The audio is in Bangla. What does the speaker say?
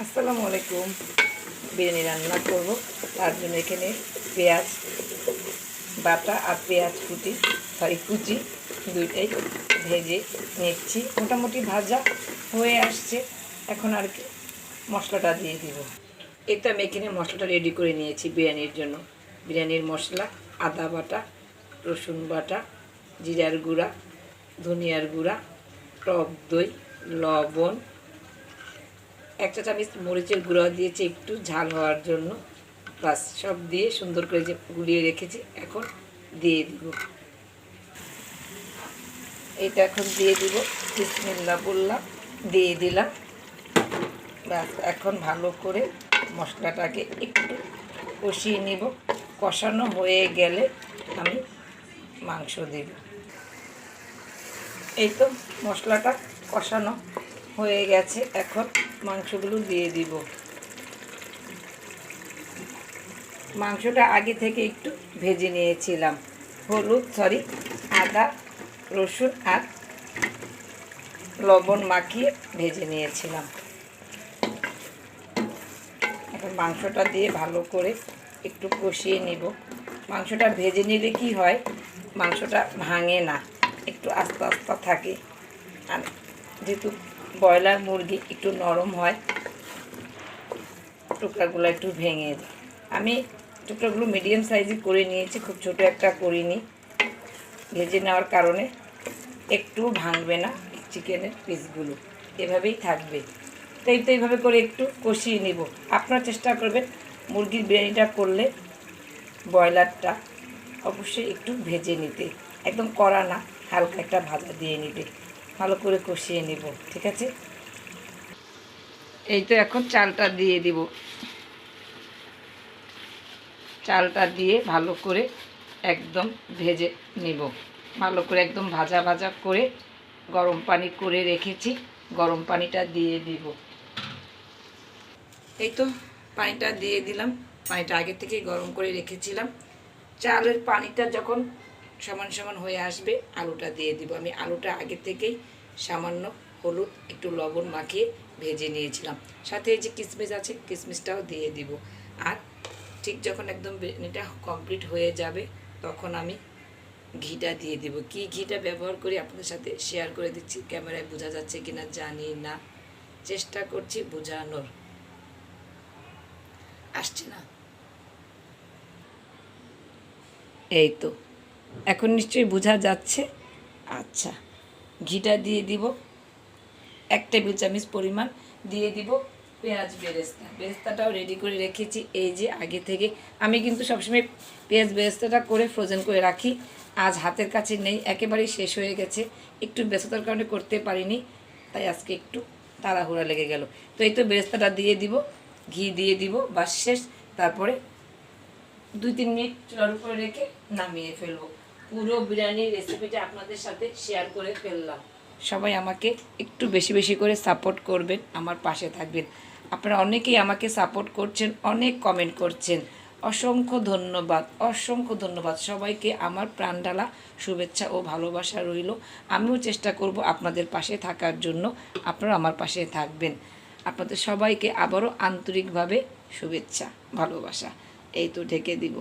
আসসালামু আলাইকুম। বিরিয়ানি রান্না করব, তার জন্য এখানে পেঁয়াজ বাটা আর পেঁয়াজ কুচি দুইটাই ভেজে নিচ্ছি। মোটামুটি ভাজা হয়ে আসছে, এখন আর কি মশলাটা দিয়ে দিব। এই তো আমি এখানে মশলাটা রেডি করে নিয়েছি বিরিয়ানির জন্য। বিরিয়ানির মশলা: আদা বাটা, রসুন বাটা, জিরার গুঁড়া, ধনিয়ার গুঁড়া, টক দই, লবণ, 1 চা চামচ মরিচের গুঁড়া দিয়েছি একটু ঝাল হওয়ার জন্য। বাস, সব দিয়ে সুন্দর করে যে গুলিয়ে রেখেছি এখন দিয়ে দিব। এটা এখন দিয়ে দিব। বিসমিল্লাহ বললাম, দিয়ে দিলাম। বাস, এখন ভালো করে মশলাটাকে একটু কষিয়ে নিব। কষানো হয়ে গেলে আমি মাংস দেব। এই তো মশলাটা কষানো হয়ে গেছে, এখন মাংসগুলো দিয়ে দিব। মাংসটা আগে থেকে একটু ভেজে নিয়েছিলাম। আদা, রসুন আর লবণ মাখিয়ে ভেজে নিয়েছিলাম। এখন মাংসটা দিয়ে ভালো করে একটু কষিয়ে নিব। মাংসটা ভেজে নিলে কি হয়, মাংসটা ভাঙে না, একটু আস্তে আস্তে থাকে। আর যেহেতু ব্রয়লার মুরগি একটু নরম হয়, টুকরাগুলো একটু ভেঙে যায়। আমি টুকরাগুলো মিডিয়াম সাইজে করে নিয়েছি, খুব ছোটো একটা করিনি। ভেজে নেওয়ার কারণে একটু ভাঙবে না চিকেনের পিসগুলো, এভাবেই থাকবে। তাই তো এইভাবে করে একটু কষিয়ে নিব। আপনারা চেষ্টা করবেন মুরগির বিরিয়ানিটা করলে ব্রয়লারটা অবশ্যই একটু ভেজে নিতে, একদম কড়া না, হালকা একটা ভাজা দিয়ে নিতে। ভালো করে কষিয়ে নিব, ঠিক আছে? এই তো এখন চালটা দিয়ে দিব। চালটা দিয়ে ভালো করে একদম ভেজে নিব। ভালো করে একদম ভাজা ভাজা করে গরম পানি করে রেখেছি, গরম পানিটা দিয়ে দিব। এই তো পানিটা দিয়ে দিলাম। পানিটা আগে থেকেই গরম করে রেখেছিলাম। চালের পানিটা যখন সমান সমান হয়ে আসবে, আলুটা দিয়ে দিব। আমি আলুটা আগে থেকেই সামান্য হলুদ, একটু লবণ মাখিয়ে ভেজে নিয়েছিলাম। সাথে এই যে কিশমিশ আছে, কিশমিশটাও দিয়ে দিব। আর ঠিক যখন একদম বিরিয়ানিটা কমপ্লিট হয়ে যাবে, তখন আমি ঘিটা দিয়ে দিব। কি ঘিটা ব্যবহার করি আপনাদের সাথে শেয়ার করে দিচ্ছি। ক্যামেরায় বোঝা যাচ্ছে কিনা জানি না, চেষ্টা করছি বোঝানোর। আসছে না? এই তো এখন নিশ্চয়ই বোঝা যাচ্ছে। আচ্ছা, ঘিটা দিয়ে দিব 1 টেবিল চামচ পরিমাণ। দিয়ে দিব পেঁয়াজ বেরেস্তা। বেরেস্তাটাও রেডি করে রেখেছি এই যে আগে থেকে। আমি কিন্তু সবসময় পেঁয়াজ বেরেস্তাটা করে ফ্রোজেন করে রাখি। আজ হাতের কাছে নেই, একেবারেই শেষ হয়ে গেছে। একটু ব্যস্ততার কারণে করতে পারিনি, তাই আজকে একটু তাড়াহুড়া লেগে গেল। তো এই তো বেরেস্তাটা দিয়ে দিব, ঘি দিয়ে দিব, বাস শেষ। তারপরে 2-3 মিনিট চুলার উপরে রেখে নামিয়ে ফেলবো। পুরো বিরিয়ানির রেসিপিটা আপনাদের সাথে শেয়ার করে ফেললাম। সবাই আমাকে একটু বেশি বেশি করে সাপোর্ট করবেন, আমার পাশে থাকবেন। আপনারা অনেকেই আমাকে সাপোর্ট করছেন, অনেক কমেন্ট করছেন। অসংখ্য ধন্যবাদ, অসংখ্য ধন্যবাদ সবাইকে। আমার প্রাণঢালা শুভেচ্ছা ও ভালোবাসা রইল। আমিও চেষ্টা করব আপনাদের পাশে থাকার জন্য। আপনারা আমার পাশে থাকবেন। আপনাদের সবাইকে আবারও আন্তরিকভাবে শুভেচ্ছা, ভালোবাসা। এই তো ঢেকে দিব।